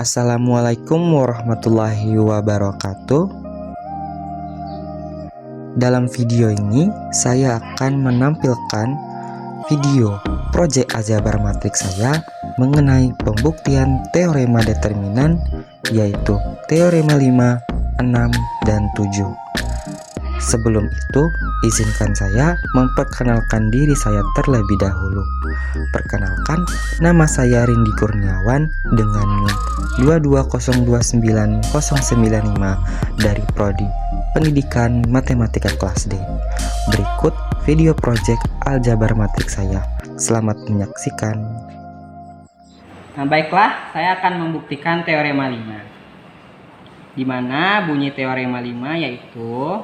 Assalamualaikum warahmatullahi wabarakatuh. Dalam video ini saya akan menampilkan video proyek aljabar matriks saya mengenai pembuktian teorema determinan, yaitu teorema 5, 6, dan 7. Sebelum itu, izinkan saya memperkenalkan diri saya terlebih dahulu. Perkenalkan, nama saya Rindi Kurniawan dengan NIM 220290095 dari Prodi Pendidikan Matematika kelas D. Berikut video proyek aljabar matriks saya. Selamat menyaksikan. Nah, baiklah, saya akan membuktikan teorema 5. Di mana bunyi teorema 5 yaitu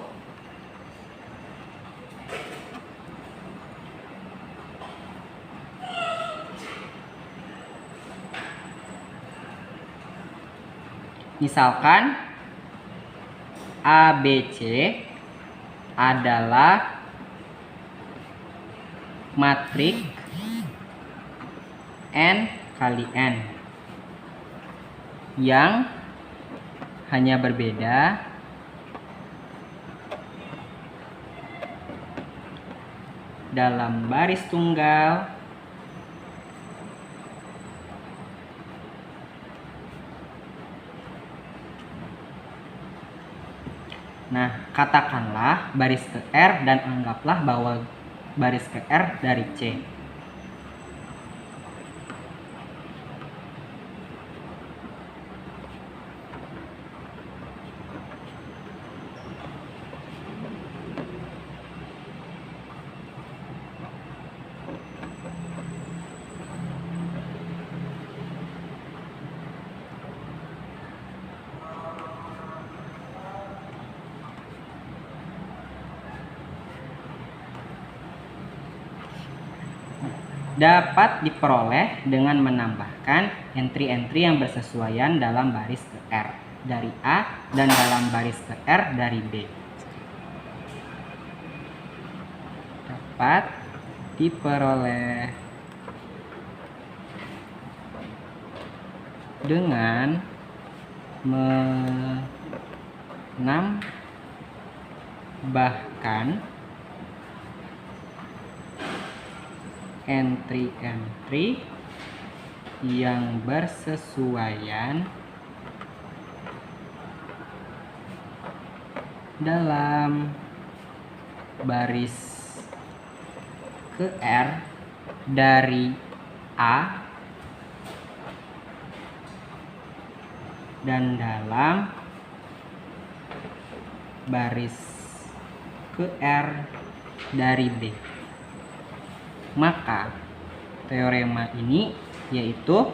misalkan ABC adalah matriks N kali N yang hanya berbeda dalam baris tunggal Nah, katakanlah baris ke R dan anggaplah bahwa baris ke R dari C. Dapat diperoleh dengan menambahkan entry-entry yang bersesuaian dalam baris ke R dari A dan dalam baris ke R dari B. Dapat diperoleh dengan menambahkan entry-entry yang bersesuaian dalam baris ke R dari A dan dalam baris ke R dari B. Maka teorema ini yaitu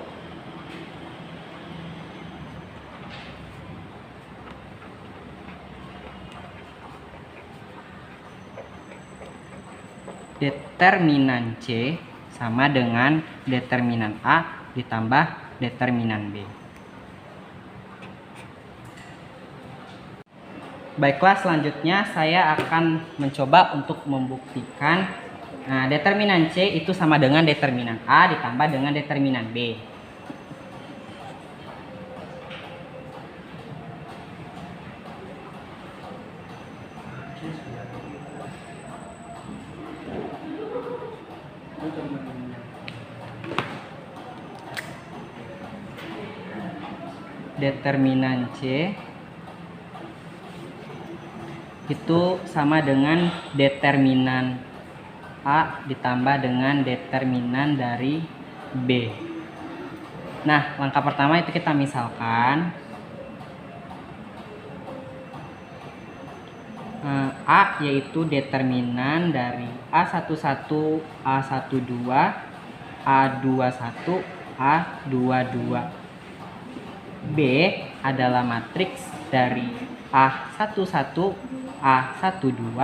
determinan C sama dengan determinan A ditambah determinan B. Baiklah, selanjutnya saya akan mencoba untuk membuktikan determinan C itu sama dengan determinan A ditambah dengan determinan B. Determinan C itu sama dengan determinan A ditambah dengan determinan dari B. Nah, langkah pertama itu kita misalkan A yaitu determinan dari A11, A12, A21, A22. B adalah matriks dari A11, A12,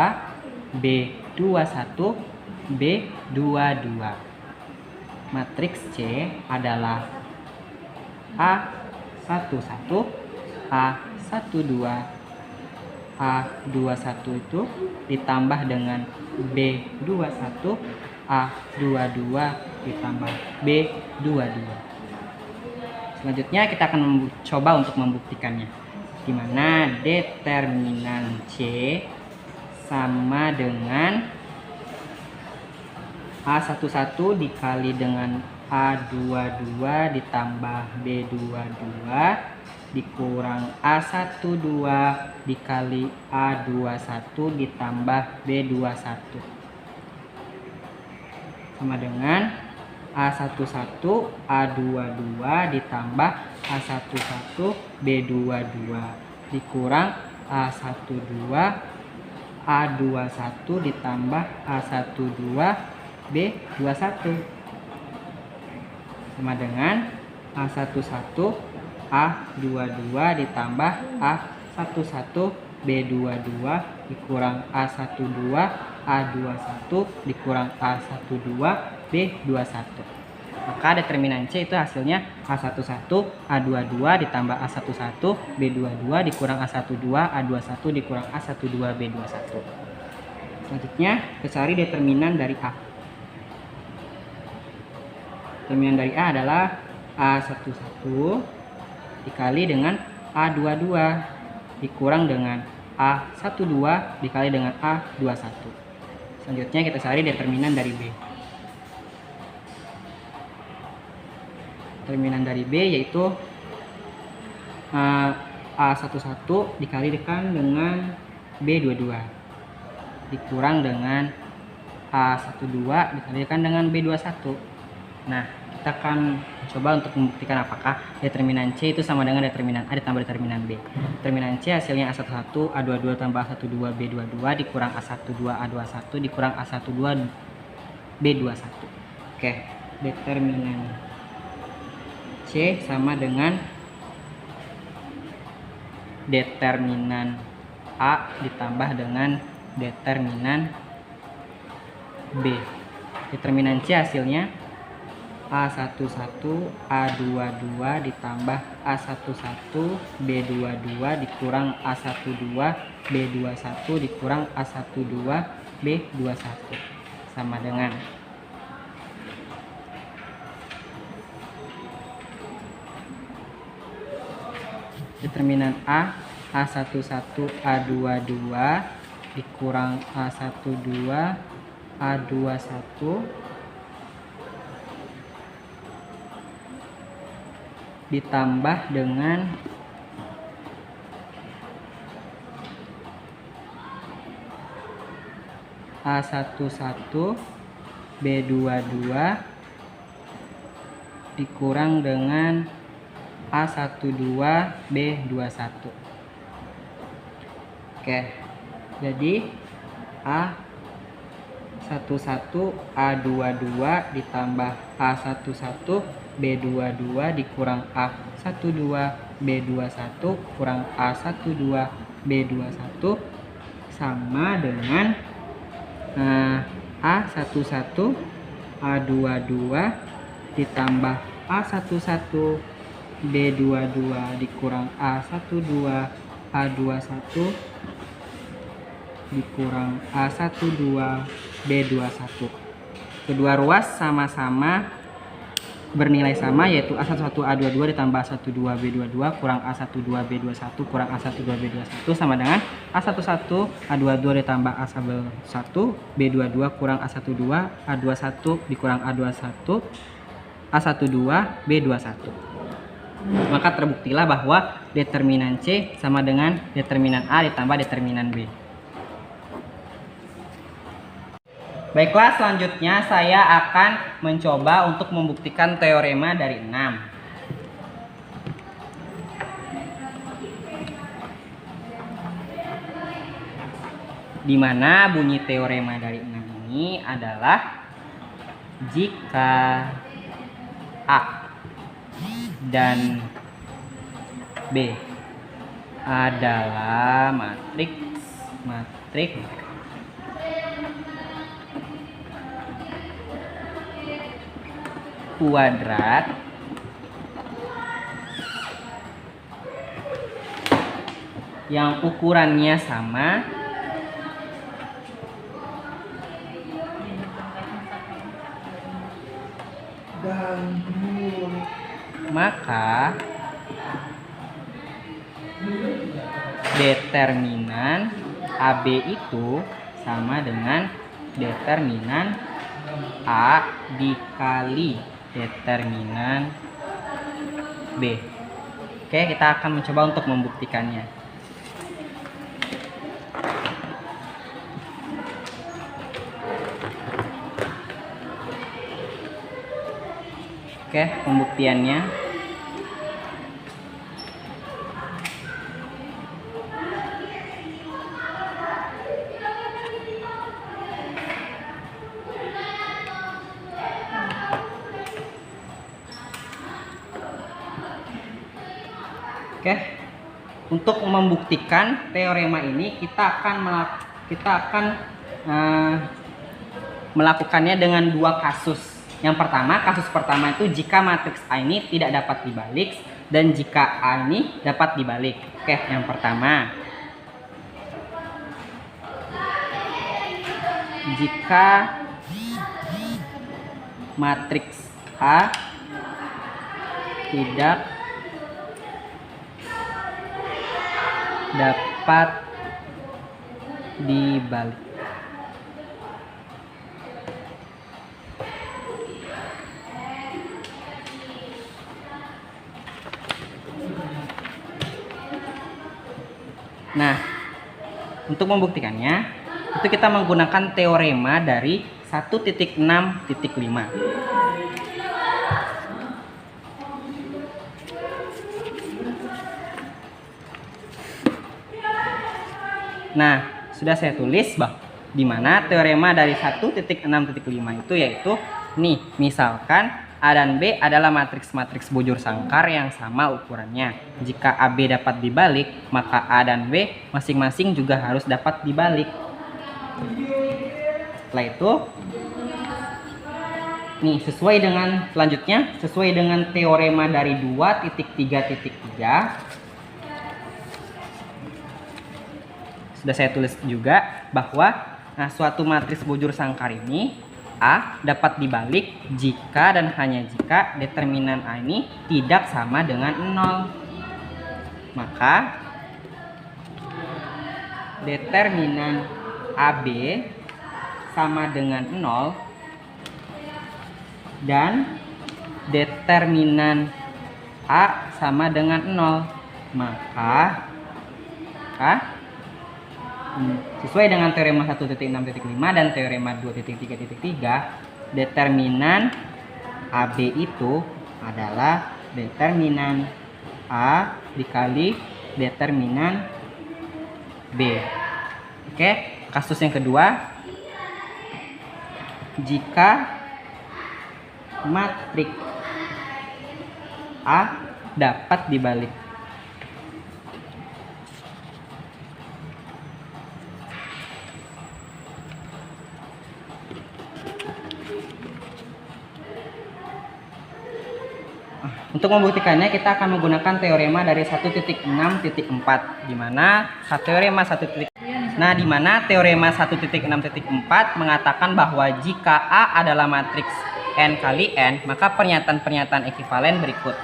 B21, B22. Matriks C adalah A11, A12, A21 itu ditambah dengan B21, A22 ditambah B22. Selanjutnya kita akan coba untuk membuktikannya. Di mana determinan C sama dengan A11 dikali dengan A22 ditambah B22 dikurang A12 dikali A21 ditambah B21 sama dengan A11 A22 ditambah A11 B22 dikurang A12 A21 ditambah A12 B21 sama dengan A11 A22 ditambah A11 B22 dikurang A12 A21 dikurang A12 B21. Maka determinan C itu hasilnya A11 A22 ditambah A11 B22 dikurang A12 A21 dikurang A12 B21. Selanjutnya kita cari determinan dari A. Determinan dari A adalah A11 dikali dengan A22 dikurang dengan A12 dikali dengan A21. Selanjutnya kita cari determinan dari B. Determinan dari B yaitu A11 dikalikan dengan B22 dikurang dengan A12 dikalikan dengan B21. Nah, kita akan coba untuk membuktikan apakah determinan C itu sama dengan determinan A ditambah determinan B. Determinan C hasilnya A11 A22 tambah A12 B22 dikurang A12 A21 dikurang A12 B21. Oke, determinan C sama dengan determinan A ditambah dengan determinan B. Determinan C hasilnya A11 A22 ditambah A11 B22 dikurang A12 B21 dikurang A12 B21 sama dengan determinan A A11 A22 dikurang A12 A21 ditambah dengan A11 B22 dikurang dengan A12 B21. Oke, jadi A11 A22 ditambah A11 B22 dikurang A12 B21 kurang A12 B21 sama dengan A11 A22 ditambah A11 B22 dikurang A12 A21 dikurang A12 B21. Kedua ruas sama-sama bernilai sama, yaitu A11 A22 ditambah A12 B22 kurang A12 B21 kurang A12 B21 sama dengan A11 A22 ditambah A11 B22 kurang A12 A21 dikurang A12 B21. Maka terbuktilah bahwa determinan C sama dengan determinan A ditambah determinan B. Baiklah, selanjutnya saya akan mencoba untuk membuktikan teorema dari 6. Di mana bunyi teorema dari 6 ini adalah jika A dan B adalah matriks kuadrat yang ukurannya sama maka determinan AB itu sama dengan determinan A dikali determinan B. Oke, kita akan mencoba untuk membuktikannya. Oke, pembuktiannya. Oke, untuk membuktikan teorema ini kita akan melakukannya dengan dua kasus. Yang pertama, kasus pertama itu jika matriks A ini tidak dapat dibalik dan jika A ini dapat dibalik. Oke, yang pertama, jika matriks A tidak dapat dibalik. Nah, untuk membuktikannya, itu kita menggunakan teorema dari 1.6.5. Nah, sudah saya tulis di mana teorema dari 1.6.5 itu yaitu nih, misalkan A dan B adalah matriks-matriks bujur sangkar yang sama ukurannya. Jika AB dapat dibalik, maka A dan B masing-masing juga harus dapat dibalik. Setelah itu, nih sesuai dengan teorema dari 2.3.3. Sudah saya tulis juga bahwa suatu matriks bujur sangkar ini A dapat dibalik jika dan hanya jika determinan A ini tidak sama dengan 0. Maka determinan AB sama dengan 0 dan determinan A sama dengan 0. Maka sesuai dengan teorema 1.6.5 dan teorema 2.3.3, determinan AB itu adalah determinan A dikali determinan B. Oke, kasus yang kedua, jika matriks A dapat dibalik. Untuk membuktikannya kita akan menggunakan teorema dari 1.6.4 di mana teorema 1.6.4 mengatakan bahwa jika A adalah matriks n kali n, maka pernyataan-pernyataan ekivalen berikut.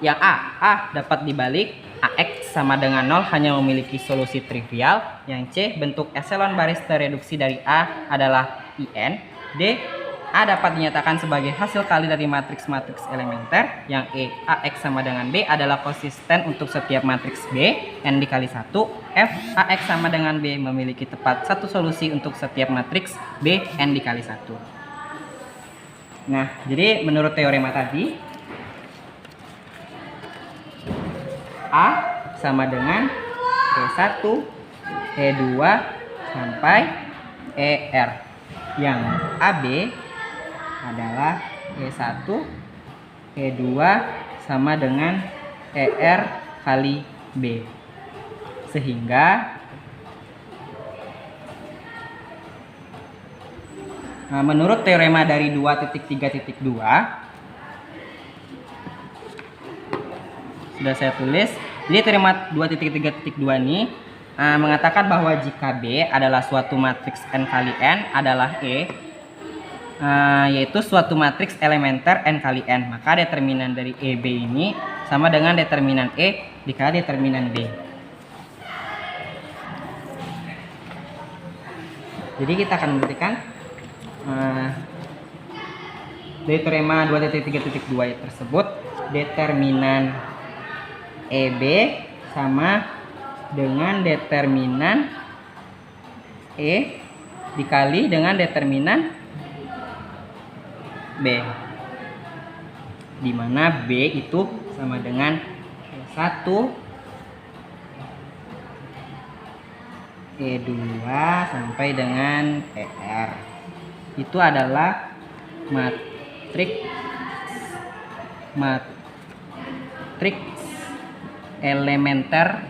Yang A dapat dibalik, AX sama dengan 0 hanya memiliki solusi trivial. Yang C, bentuk epsilon baris tereduksi dari A adalah IN. D, A dapat dinyatakan sebagai hasil kali dari matriks-matriks elementer. Yang E, AX sama dengan B adalah konsisten untuk setiap matriks B, N dikali 1. F, AX sama dengan B memiliki tepat satu solusi untuk setiap matriks B, N dikali 1. Nah, jadi menurut teorema tadi, A sama dengan E1, E2, sampai ER. Yang AB adalah E1, E2 sama dengan ER kali B. Sehingga menurut teorema dari 2.3.2 sudah saya tulis. Jadi teorema 2.3.2 ini mengatakan bahwa jika B adalah suatu matriks n kali n adalah E, yaitu suatu matriks elementer n kali n. Maka determinan dari EB ini sama dengan determinan E dikali determinan B. Jadi kita akan membuktikan dari teorema 2.3.2 tersebut, determinan EB sama dengan determinan E dikali dengan determinan B, di mana B itu sama dengan E1, E2 sampai dengan ER. Itu adalah matriks elementer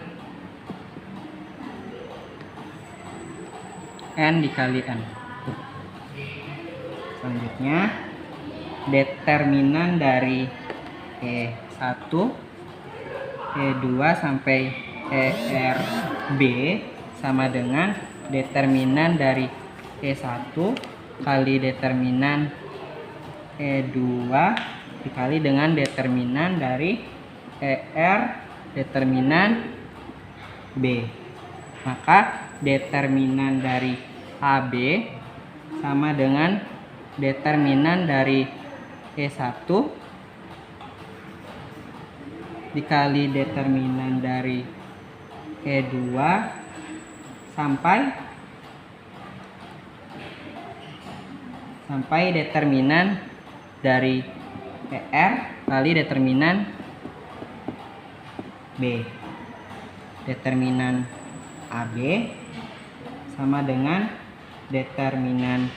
n dikali n. Selanjutnya determinan dari E1, E2 sampai ERB sama dengan determinan dari E1 kali determinan E2 dikali dengan determinan dari ER determinan B. Maka determinan dari AB sama dengan determinan dari E1 dikali determinan dari E2 sampai determinan dari ER kali determinan B. Determinan AB sama dengan determinan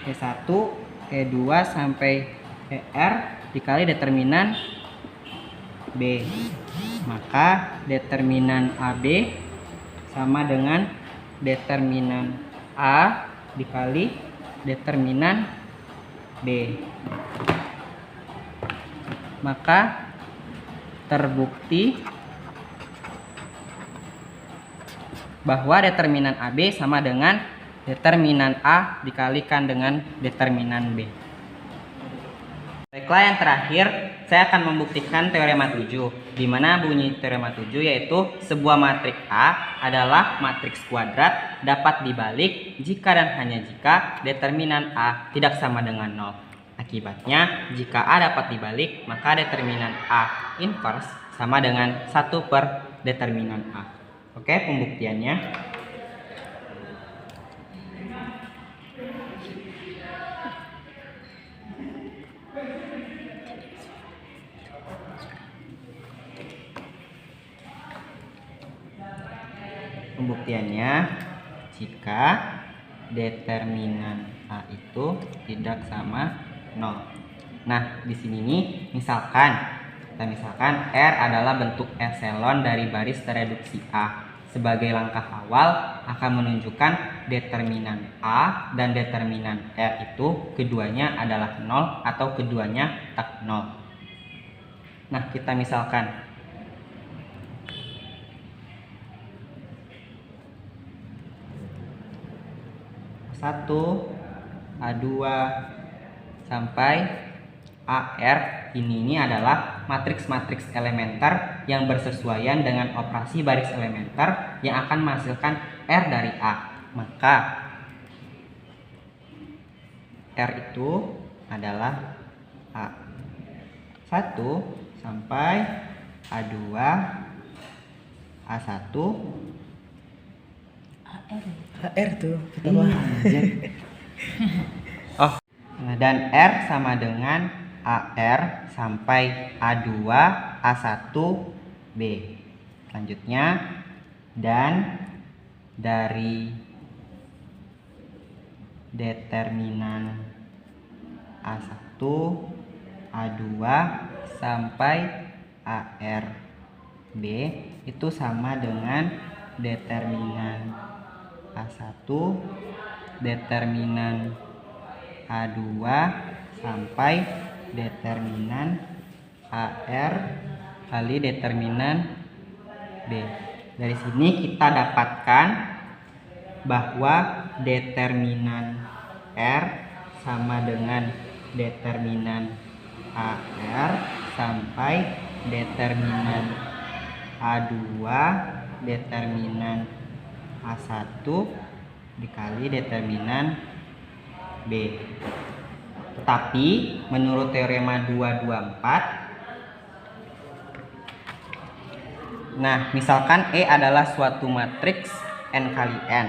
E1, E2 sampai ER dikali determinan B. Maka determinan AB sama dengan determinan A dikali determinan B. Maka terbukti bahwa determinan AB sama dengan determinan A dikalikan dengan determinan B. Baiklah, yang terakhir saya akan membuktikan teorema 7, di mana bunyi teorema 7 yaitu sebuah matriks A adalah matriks kuadrat dapat dibalik jika dan hanya jika determinan A tidak sama dengan 0. Akibatnya, jika A dapat dibalik, maka determinan A inverse sama dengan 1 per determinan A. Oke, pembuktiannya. Pembuktiannya, jika determinan A itu tidak sama 0. Nah, di sini nih misalkan R adalah bentuk epsilon dari baris tereduksi A. Sebagai langkah awal akan menunjukkan determinan A dan determinan R itu keduanya adalah 0 atau keduanya tak 0. Nah, kita misalkan A1, A2 sampai AR ini adalah matriks-matriks elementer yang bersesuaian dengan operasi baris elementer yang akan menghasilkan R dari A. Maka R itu adalah A1 sampai A2, A1, HR tuh kita oh, dan R sama dengan AR sampai A2, A1, B. Selanjutnya, dan dari determinan A1, A2 sampai AR, B itu sama dengan determinan A1, determinan A2 sampai determinan AR kali determinan B. Dari sini kita dapatkan bahwa determinan R sama dengan determinan AR sampai determinan A2 determinan A1 dikali determinan B. Tetapi menurut teorema 224, nah misalkan E adalah suatu matriks n kali n,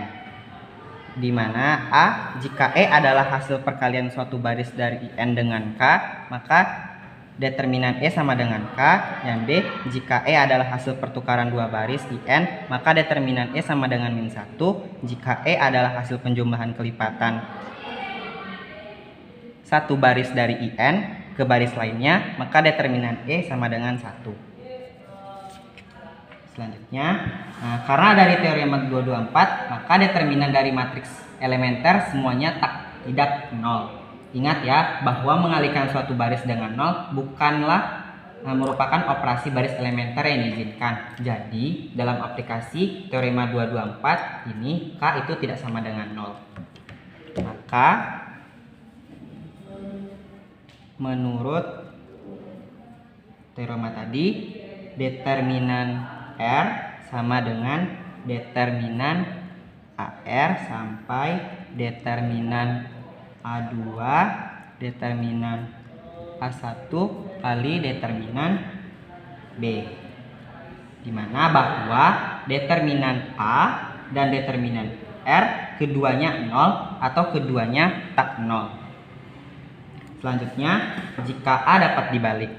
di mana jika E adalah hasil perkalian suatu baris dari n dengan k, maka determinan E sama dengan K. Yang B, jika E adalah hasil pertukaran dua baris IN, maka determinan E sama dengan -1. Jika E adalah hasil penjumlahan kelipatan satu baris dari IN ke baris lainnya, maka determinan E sama dengan 1. Selanjutnya, karena dari teorema 224, maka determinan dari matriks elementer semuanya tidak 0. Ingat ya, bahwa mengalihkan suatu baris dengan 0 bukanlah merupakan operasi baris elementer yang diizinkan. Jadi, dalam aplikasi teorema 224 ini, K itu tidak sama dengan 0. Maka, menurut teorema tadi, determinan R sama dengan determinan AR sampai determinan A2 determinan A1 kali determinan B, dimana bahwa determinan A dan determinan R keduanya 0 atau keduanya tak 0. Selanjutnya, jika A dapat dibalik,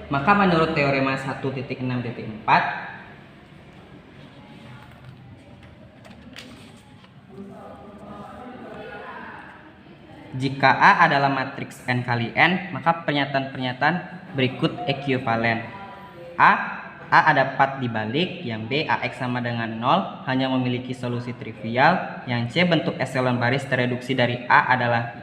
maka menurut teorema 1.6.4, jika A adalah matriks n kali n, maka pernyataan-pernyataan berikut ekuivalen. A dapat dibalik, yang B AX sama dengan 0 hanya memiliki solusi trivial, yang C bentuk epsilon baris tereduksi dari A adalah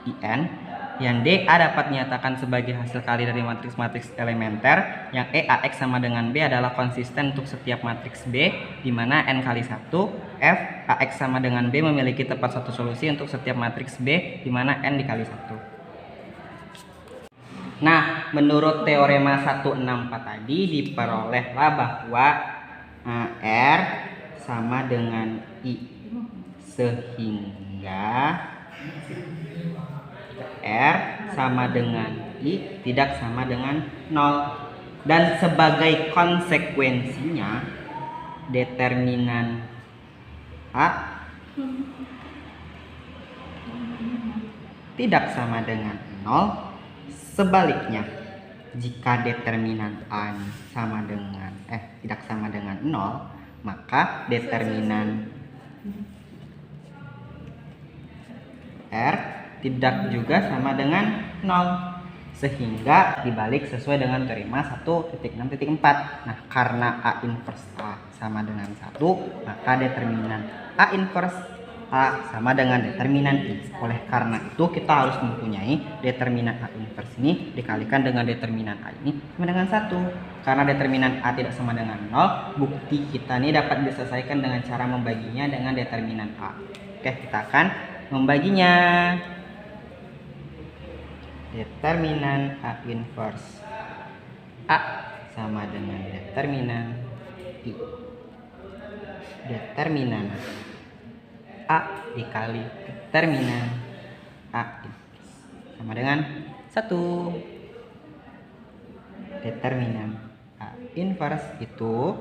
IN, yang D A dapat dinyatakan sebagai hasil kali dari matriks-matriks elementer, yang E AX sama dengan B adalah konsisten untuk setiap matriks B, di mana n kali 1. F AX sama dengan B memiliki tepat satu solusi untuk setiap matriks B, di mana n dikali 1. Nah, menurut teorema 164 tadi diperolehlah bahwa R sama dengan I, sehingga R sama dengan I tidak sama dengan 0. Dan sebagai konsekuensinya, determinan A tidak sama dengan 0. Sebaliknya, jika determinan A sama dengan tidak sama dengan 0, maka determinan R tidak juga sama dengan 0, sehingga dibalik sesuai dengan teorema 1.6.4. Nah, karena A inverse A sama dengan 1, maka determinan A inverse A sama dengan determinan I. Oleh karena itu, kita harus mempunyai determinan A inverse ini dikalikan dengan determinan A ini sama dengan 1. Karena determinan A tidak sama dengan 0, bukti kita ini dapat diselesaikan dengan cara membaginya dengan determinan A. Oke, kita akan membaginya. Determinan A inverse A sama dengan determinan I. Determinan A dikali determinan A inverse sama dengan 1. Determinan A inverse itu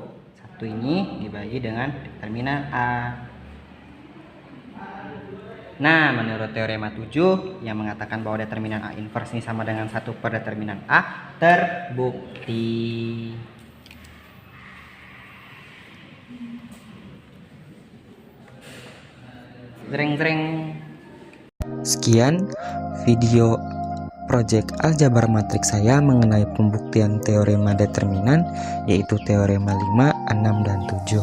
1 ini dibagi dengan determinan A. Nah, menurut teorema 7 yang mengatakan bahwa determinan A inverse ini sama dengan 1 per determinan A terbukti. Jreng. Sekian video project aljabar matriks saya mengenai pembuktian teorema determinan, yaitu teorema 5, 6, dan 7.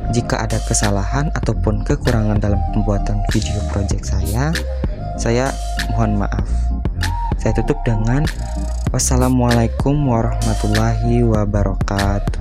Jika ada kesalahan ataupun kekurangan dalam pembuatan video project saya mohon maaf. Saya tutup dengan wassalamualaikum warahmatullahi wabarakatuh.